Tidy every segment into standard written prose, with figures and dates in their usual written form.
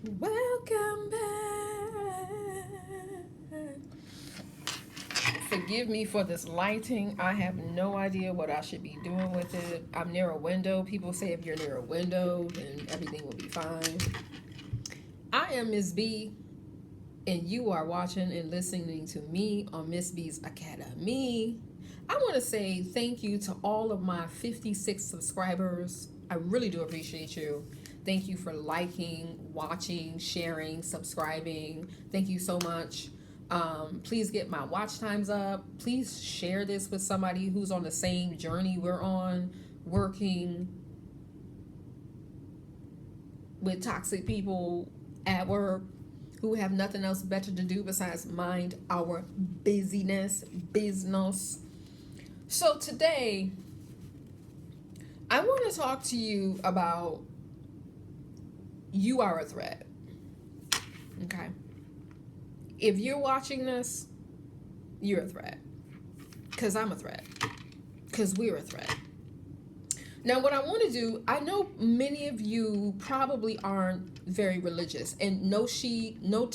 Welcome back. Forgive me for this lighting. I have no idea what I should be doing with it. I'm near a window. People say if you're near a window, then everything will be fine. I am Miss B, and you are watching and listening to me on Miss B's Academy. I want to say thank you to all of my 56 subscribers. I really do appreciate you. Thank you for liking, watching, sharing, subscribing. Thank you so much. Please get my watch times up. Please share this with somebody who's on the same journey we're on, working with toxic people at work who have nothing else better to do besides mind our business. So today, I want to talk to you about you are a threat. Okay? If you're watching this, you're a threat. Because I'm a threat. Because we're a threat. Now, what I want to do, I know many of you probably aren't very religious, and no tea, no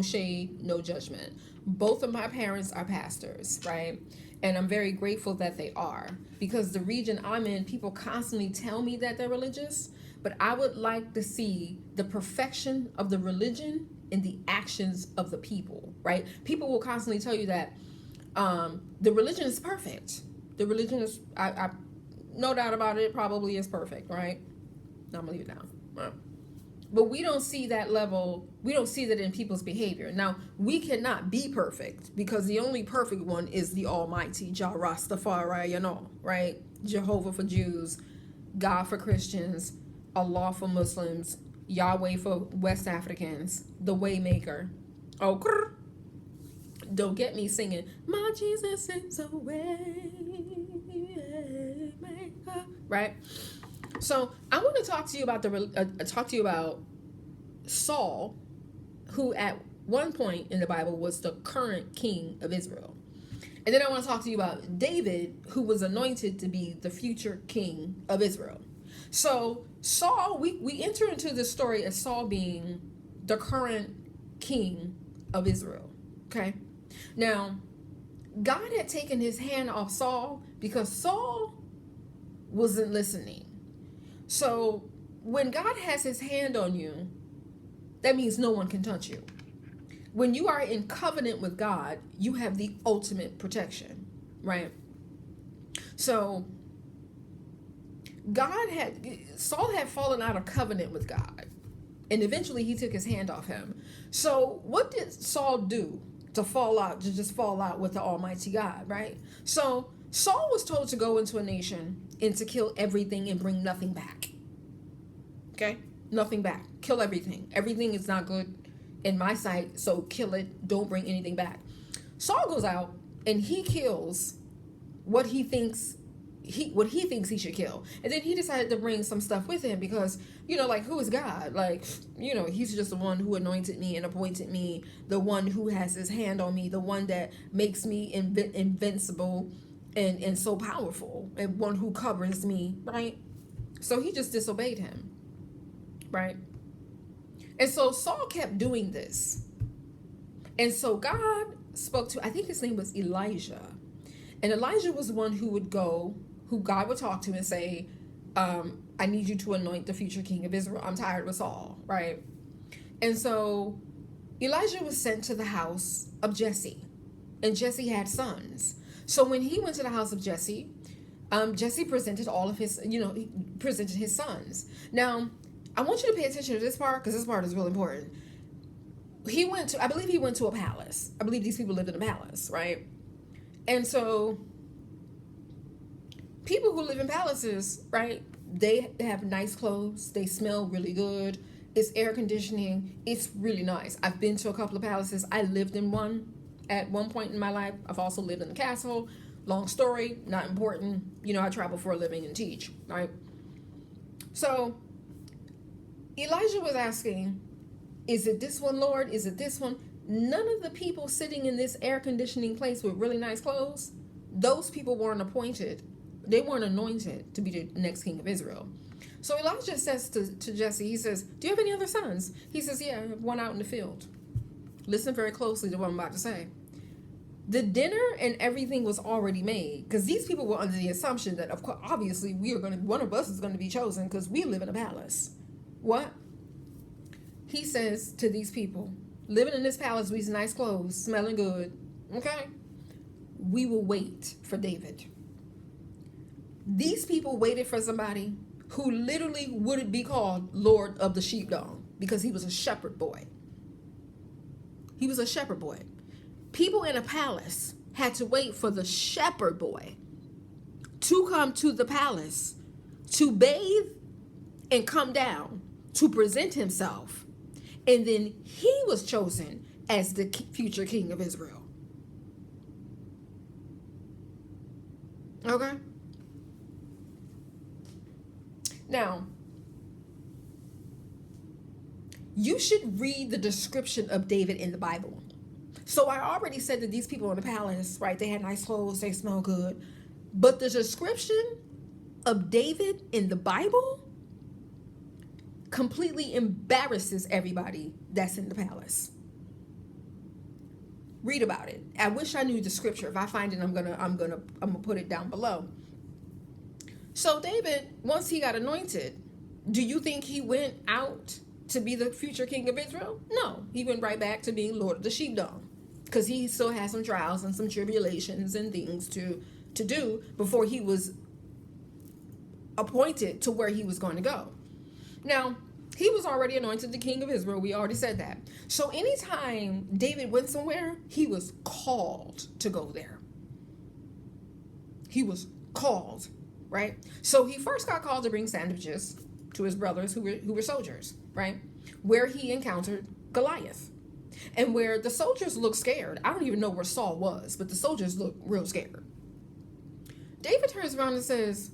shade, no judgment. Both of my parents are pastors, right? And I'm very grateful that they are, because the region I'm in, people constantly tell me that they're religious, but I would like to see the perfection of the religion in the actions of the people, right? People will constantly tell you that the religion is perfect. The religion is, I no doubt about it, probably is perfect, right? I'm gonna leave it down. Right. But we don't see that level, we don't see that in people's behavior. Now, we cannot be perfect because the only perfect one is the Almighty, Jah Rastafari, right? Jehovah for Jews, God for Christians, Allah for Muslims, Yahweh for West Africans, the Waymaker. Oh, don't get me singing, my Jesus is a Waymaker, right? So I want to talk to you about Saul, who at one point in the Bible was the current king of Israel. And then I want to talk to you about David, who was anointed to be the future king of Israel. So Saul, we enter into this story as Saul being the current king of Israel. Okay. Now, God had taken his hand off Saul because Saul wasn't listening. So when God has his hand on you, that means no one can touch you. When you are in covenant with God, you have the ultimate protection, right? So Saul had fallen out of covenant with God, and eventually he took his hand off him. So what did Saul do to just fall out with the Almighty God, right? So Saul was told to go into a nation and to kill everything and bring nothing back. Okay? Nothing back. Kill everything. Everything is not good in my sight, so kill it. Don't bring anything back. Saul goes out and he kills what he thinks he should kill. And then he decided to bring some stuff with him because, like, who is God? Like, he's just the one who anointed me and appointed me, the one who has his hand on me, the one that makes me invincible and so powerful, and one who covers me, right? So he just disobeyed him, right? And so Saul kept doing this. And so God spoke to, I think his name was Elijah. And Elijah was the one who God would talk to and say, I need you to anoint the future king of Israel. I'm tired with Saul, right? And so Elijah was sent to the house of Jesse. And Jesse had sons. So when he went to the house of Jesse, Jesse presented all of his, he presented his sons. Now, I want you to pay attention to this part because this part is really important. I believe he went to a palace. I believe these people lived in a palace, right? And so people who live in palaces, right, they have nice clothes. They smell really good. It's air conditioning. It's really nice. I've been to a couple of palaces. I lived in one at one point in my life. I've also lived in a castle. Long story, not important. I travel for a living and teach, right? So Elijah was asking, is it this one, Lord? Is it this one? None of the people sitting in this air conditioning place with really nice clothes, those people weren't appointed. They weren't anointed to be the next king of Israel. So Elijah says to Jesse, he says, do you have any other sons? He says, yeah, I have one out in the field. Listen very closely to what I'm about to say. The dinner and everything was already made, because these people were under the assumption that, of course, obviously, one of us is going to be chosen because we live in a palace. What? He says to these people, living in this palace with these nice clothes, smelling good, okay? We will wait for David. These people waited for somebody who literally would be called Lord of the Sheepdog, because he was a shepherd boy. He was a shepherd boy. People in a palace had to wait for the shepherd boy to come to the palace, to bathe and come down, to present himself. And then he was chosen as the future king of Israel. Okay? Now, you should read the description of David in the Bible. So I already said that these people in the palace, right, they had nice clothes, they smell good. But the description of David in the Bible completely embarrasses everybody that's in the palace. Read about it. I wish I knew the scripture. If I find it, I'm gonna put it down below. So David, once he got anointed, do you think he went out to be the future king of Israel? No, he went right back to being Lord of the Sheepdog, because he still had some trials and some tribulations and things to do before he was appointed to where he was going to go. Now, he was already anointed the king of Israel. We already said that. So anytime David went somewhere, he was called to go there. He was called, right? So he first got called to bring sandwiches to his brothers who were soldiers, right? Where he encountered Goliath. And where the soldiers looked scared. I don't even know where Saul was, but the soldiers looked real scared. David turns around and says,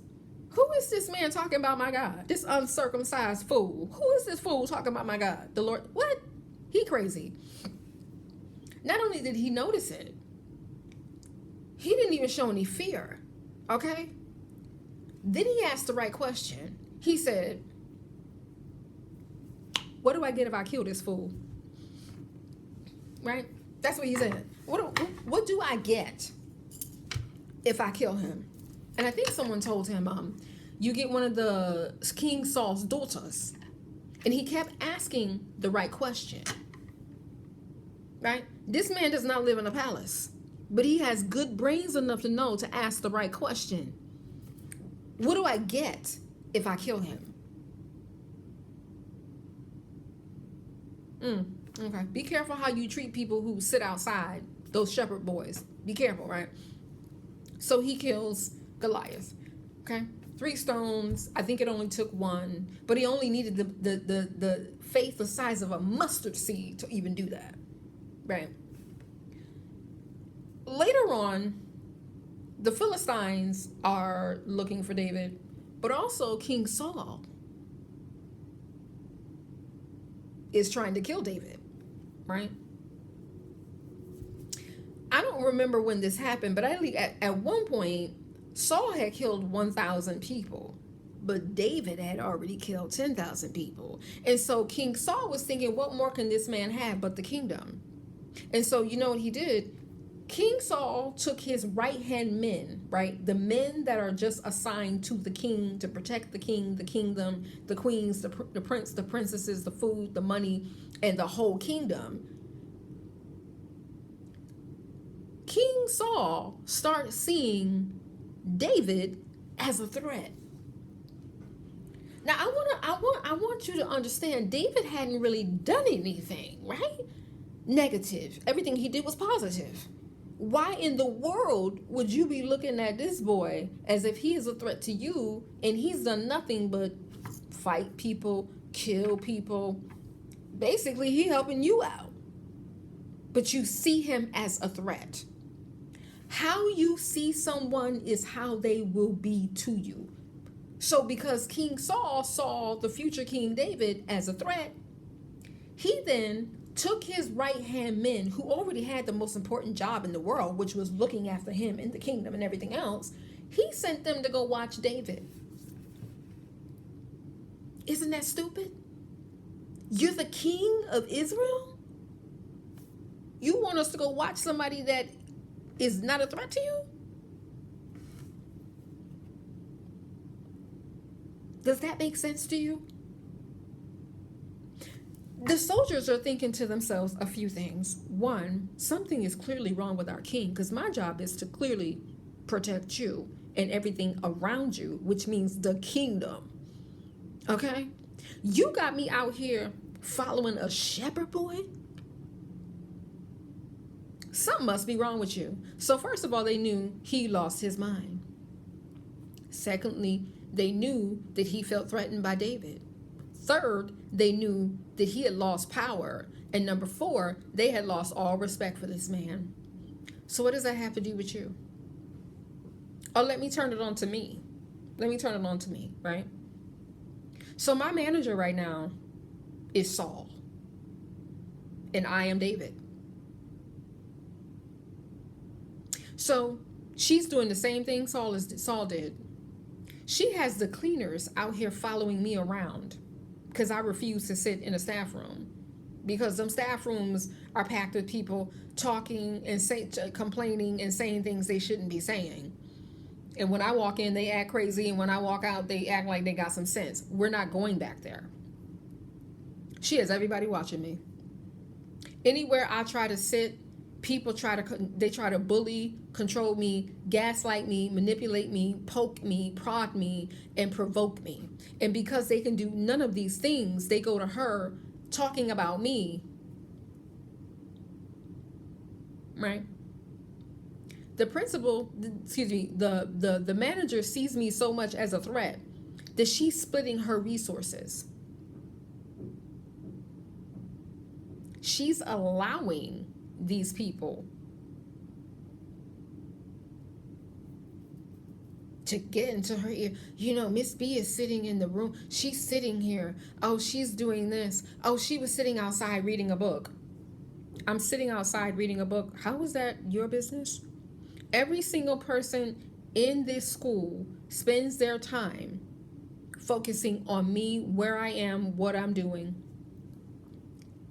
who is this man talking about my God? This uncircumcised fool. Who is this fool talking about my God? The Lord. What? He crazy. Not only did he notice it, he didn't even show any fear. Okay? Then he asked the right question. He said, what do I get if I kill this fool? Right? That's what he said. What do I get if I kill him? And I think someone told him, you get one of the King Saul's daughters. And he kept asking the right question. Right? This man does not live in a palace, but he has good brains enough to know to ask the right question. What do I get if I kill him? Okay. Be careful how you treat people who sit outside, those shepherd boys. Be careful, right? So he kills Goliath. Okay? 3 stones. I think it only took 1, but he only needed the faith the size of a mustard seed to even do that. Right? Later on, the Philistines are looking for David, but also King Saul is trying to kill David, right? I don't remember when this happened, but at one point, Saul had killed 1,000 people, but David had already killed 10,000 people. And so King Saul was thinking, what more can this man have but the kingdom? And so you know what he did? King Saul took his right-hand men, right? The men that are just assigned to the king to protect the king, the kingdom, the queens, the prince, the princesses, the food, the money, and the whole kingdom. King Saul starts seeing David as a threat. Now, I want you to understand, David hadn't really done anything, right? Negative. Everything he did was positive. Why in the world would you be looking at this boy as if he is a threat to you and he's done nothing but fight people, kill people? Basically, he helping you out. But you see him as a threat. How you see someone is how they will be to you. So because King Saul saw the future King David as a threat, he then took his right-hand men who already had the most important job in the world, which was looking after him and the kingdom and everything else. He sent them to go watch David. Isn't that stupid? You're the king of Israel? You want us to go watch somebody that is not a threat to you? Does that make sense to you? The soldiers are thinking to themselves a few things. One, something is clearly wrong with our king, because my job is to clearly protect you and everything around you, which means the kingdom. Okay? You got me out here following a shepherd boy? Something must be wrong with you. So first of all, they knew he lost his mind. Secondly, they knew that he felt threatened by David. Third, they knew that he had lost power. And number four, they had lost all respect for this man. So what does that have to do with you? Oh, let me turn it on to me. Right? So my manager right now is Saul. And I am David. So she's doing the same thing Saul did. She has the cleaners out here following me around because I refuse to sit in a staff room, because them staff rooms are packed with people talking and complaining and saying things they shouldn't be saying. And when I walk in, they act crazy, and when I walk out, they act like they got some sense. We're not going back there. She has everybody watching me. Anywhere I try to sit, people try to bully, control me, gaslight me, manipulate me, poke me, prod me, and provoke me. And because they can do none of these things, they go to her talking about me. Right? The manager sees me so much as a threat that she's splitting her resources. She's allowing these people to get into her ear. You know, Miss B is sitting in the room. She's sitting here. Oh, she's doing this. Oh, she was sitting outside reading a book. I'm sitting outside reading a book. How is that your business? Every single person in this school spends their time focusing on me, where I am, what I'm doing.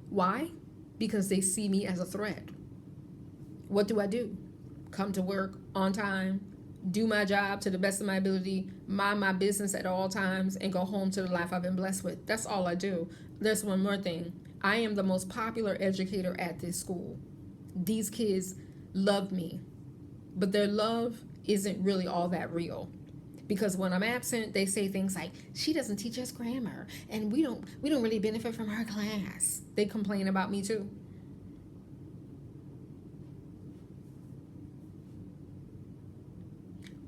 Why? Because they see me as a threat. What do? Come to work on time, do my job to the best of my ability, mind my business at all times, and go home to the life I've been blessed with. That's all I do. There's one more thing. I am the most popular educator at this school. These kids love me, but their love isn't really all that real. Because when I'm absent, they say things like, she doesn't teach us grammar, and we don't really benefit from her class. They complain about me too.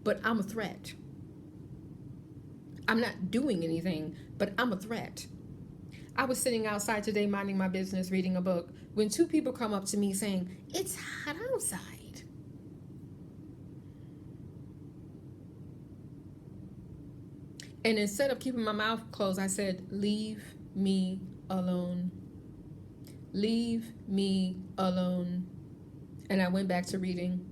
But I'm a threat. I'm not doing anything, but I'm a threat. I was sitting outside today minding my business, reading a book, when two people come up to me saying, it's hot outside. And instead of keeping my mouth closed, I said, leave me alone. Leave me alone. And I went back to reading.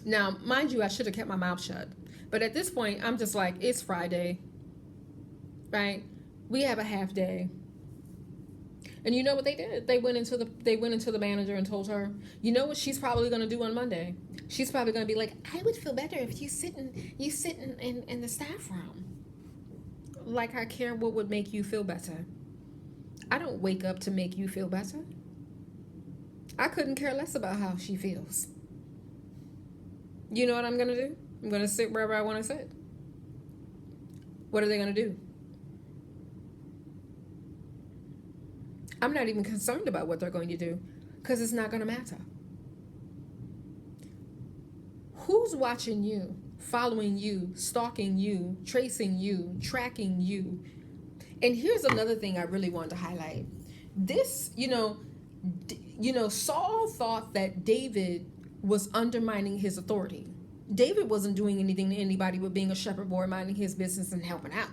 Now, mind you, I should have kept my mouth shut. But at this point, I'm just like, it's Friday, right? We have a half day. And you know what they did? They went into the manager and told her, you know what she's probably going to do on Monday? She's probably going to be like, I would feel better if you sit in the staff room. Like I care what would make you feel better. I don't wake up to make you feel better. I couldn't care less about how she feels. You know what I'm going to do? I'm going to sit wherever I want to sit. What are they going to do? I'm not even concerned about what they're going to do, because it's not going to matter. Who's watching you, following you, stalking you, tracing you, tracking you? And here's another thing I really wanted to highlight. This, Saul thought that David was undermining his authority. David wasn't doing anything to anybody but being a shepherd boy, minding his business and helping out.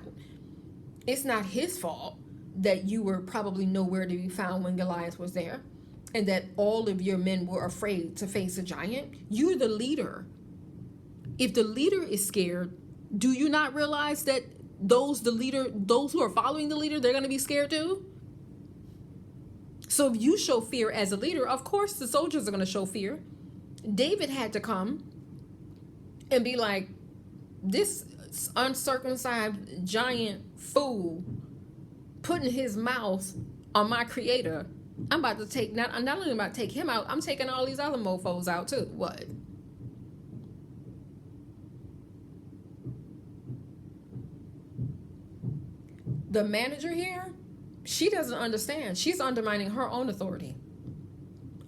It's not his fault that you were probably nowhere to be found when Goliath was there, and that all of your men were afraid to face a giant. You're the leader. If the leader is scared, do you not realize that those who are following the leader, they're going to be scared too? So if you show fear as a leader, of course the soldiers are going to show fear. David had to come and be like, this uncircumcised giant fool putting his mouth on my creator. I'm about to take, not only about to take him out, I'm taking all these other mofos out too. What? The manager here, she doesn't understand. She's undermining her own authority.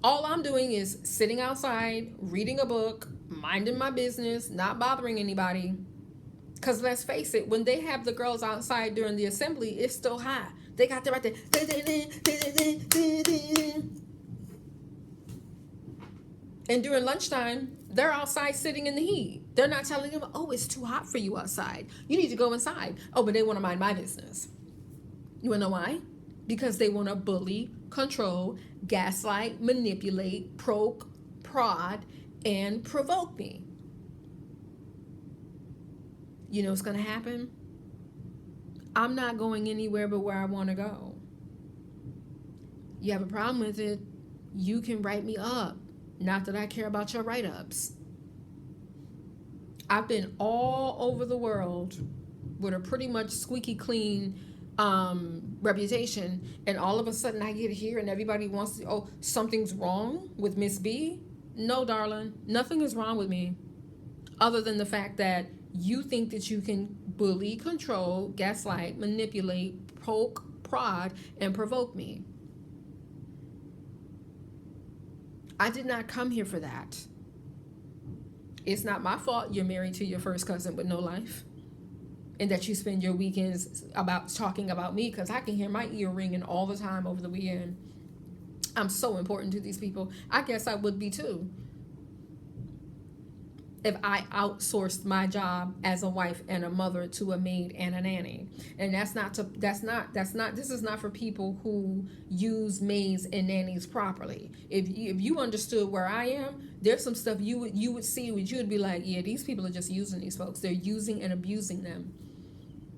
All I'm doing is sitting outside, reading a book, minding my business, not bothering anybody. Because let's face it, when they have the girls outside during the assembly, it's still hot. They got them right there. And during lunchtime, they're outside sitting in the heat. They're not telling them, oh, it's too hot for you outside. You need to go inside. Oh, but they want to mind my business. You want to know why? Because they want to bully, control, gaslight, manipulate, poke, prod, and provoke me. You know what's going to happen? I'm not going anywhere but where I want to go. You have a problem with it, you can write me up. Not that I care about your write-ups. I've been all over the world with a pretty much squeaky clean reputation, and all of a sudden I get here and everybody wants to, oh, something's wrong with Miss B. No, darling, nothing is wrong with me, other than the fact that you think that you can bully, control, gaslight, manipulate, poke, prod, and provoke me. I did not come here for that. It's not my fault you're married to your first cousin with no life, and that you spend your weekends talking about me, because I can hear my ear ringing all the time over the weekend. I'm so important to these people. I guess I would be too if I outsourced my job as a wife and a mother to a maid and a nanny. And this is not for people who use maids and nannies properly. If you understood where I am, there's some stuff you would see, you would be like, yeah, these people are just using these folks. They're using and abusing them.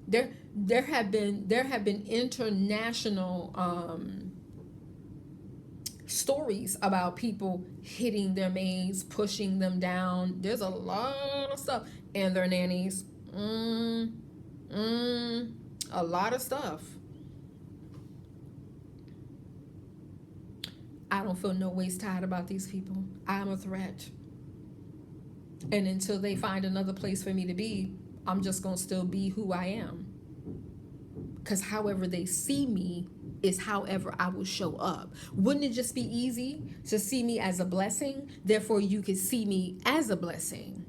There have been international stories about people hitting their maids, pushing them down. There's a lot of stuff. And their nannies. A lot of stuff. I don't feel no waist tied about these people. I'm a threat. And until they find another place for me to be, I'm just going to still be who I am. Because however they see me is however I will show up. Wouldn't it just be easy to see me as a blessing? Therefore, you could see me as a blessing.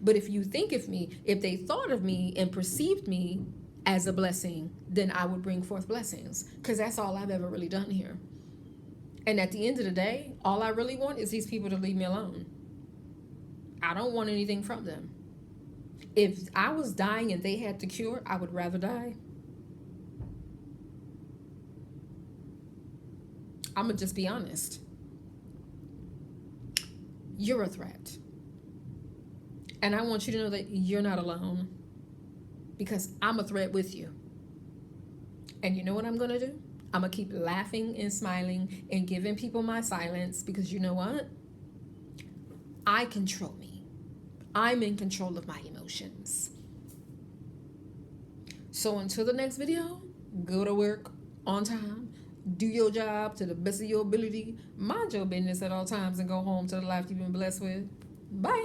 But if you think of me, if they thought of me and perceived me as a blessing, then I would bring forth blessings. Because that's all I've ever really done here. And at the end of the day, all I really want is these people to leave me alone. I don't want anything from them. If I was dying and they had the cure, I would rather die. I'm going to just be honest. You're a threat. And I want you to know that you're not alone, because I'm a threat with you. And you know what I'm going to do? I'm going to keep laughing and smiling and giving people my silence, because you know what? I control me. I'm in control of my emotions. So until the next video, go to work on time. Do your job to the best of your ability. Mind your business at all times and go home to the life you've been blessed with. Bye.